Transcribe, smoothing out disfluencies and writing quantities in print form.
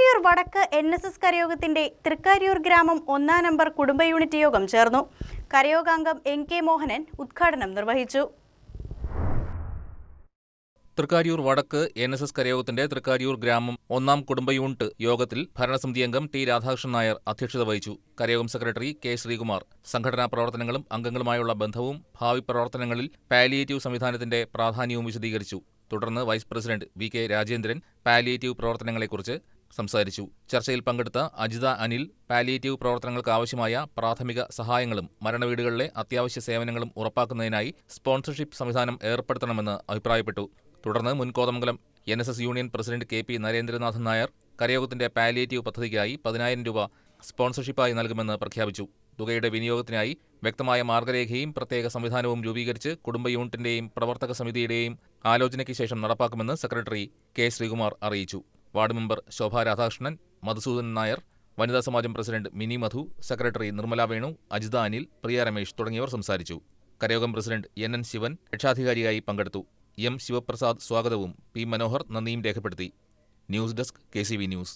തൃക്കാര്യൂർ വടക്ക് NSS കരയോഗത്തിന്റെ തൃക്കാര്യൂർ ഗ്രാമം 1-ാം number കുടുംബ യൂണിറ്റ് യോഗം ചേർന്നു. കരയോഗാംഗം NK മോഹനൻ ഉദ്ഘാടനം നിർവഹിച്ചു. തൃക്കാര്യൂർ വടക്ക് NSS കരയോഗത്തിന്റെ തൃക്കാര്യൂർ ഗ്രാമം 1-ാം കുടുംബ യൂണിറ്റ് യോഗത്തിൽ ഭരണസമിതി അംഗം ടി രാധാകൃഷ്ണൻ നായർ അധ്യക്ഷത വഹിച്ചു. കരയോഗം സെക്രട്ടറി കെ ശ്രീകുമാർ സംഘടനാ പ്രവർത്തനങ്ങളും അംഗങ്ങളുമായുള്ള ബന്ധവും ഭാവി പ്രവർത്തനങ്ങളിൽ പാലിയേറ്റീവ് സംവിധാനത്തിന്റെ പ്രാധാന്യവും വിശദീകരിച്ചു. തുടർന്ന് vice president V K Rajendran palliative പ്രവർത്തനങ്ങളെക്കുറിച്ച് സംസാരിച്ചു. ചർച്ചയിൽ പങ്കെടുത്ത അജിത അനിൽ പാലിയേറ്റീവ് പ്രവർത്തനങ്ങൾക്ക് ആവശ്യമായ പ്രാഥമിക സഹായങ്ങളും മരണവീടുകളിലെ അത്യാവശ്യ സേവനങ്ങളും ഉറപ്പാക്കുന്നതിനായി സ്പോൺസർഷിപ്പ് സംവിധാനം ഏർപ്പെടുത്തണമെന്ന് അഭിപ്രായപ്പെട്ടു. തുടർന്ന് മുൻ Kothamangalam NSS union president KP Narendranathan Nair കരയോഗത്തിന്റെ പാലിയേറ്റീവ് പദ്ധതിക്കായി 10,000 രൂപ സ്പോൺസർഷിപ്പായി നൽകുമെന്ന് പ്രഖ്യാപിച്ചു. തുകയുടെ വിനിയോഗത്തിനായി വ്യക്തമായ മാർഗരേഖയും പ്രത്യേക സംവിധാനവും രൂപീകരിച്ച് കുടുംബ യൂണിറ്റിന്റെയും പ്രവർത്തക സമിതിയുടെയും ആലോചനയ്ക്ക് ശേഷം നടപ്പാക്കുമെന്ന് സെക്രട്ടറി കെ ശ്രീകുമാർ അറിയിച്ചു. വാർഡ് മെമ്പർ ശോഭ രാധാകൃഷ്ണൻ, മധുസൂദൻ നായർ, വനിതാ സമാജം പ്രസിഡന്റ് മിനി മധു, സെക്രട്ടറി നിർമ്മല വേണു, അജിത അനിൽ, പ്രിയ രമേശ് തുടങ്ങിയവർ സംസാരിച്ചു. കരയോഗം പ്രസിഡന്റ് NN ശിവൻ രക്ഷാധികാരിയായി പങ്കെടുത്തു. M ശിവപ്രസാദ് സ്വാഗതവും P മനോഹർ നന്ദിയും രേഖപ്പെടുത്തി. News desk KCV news.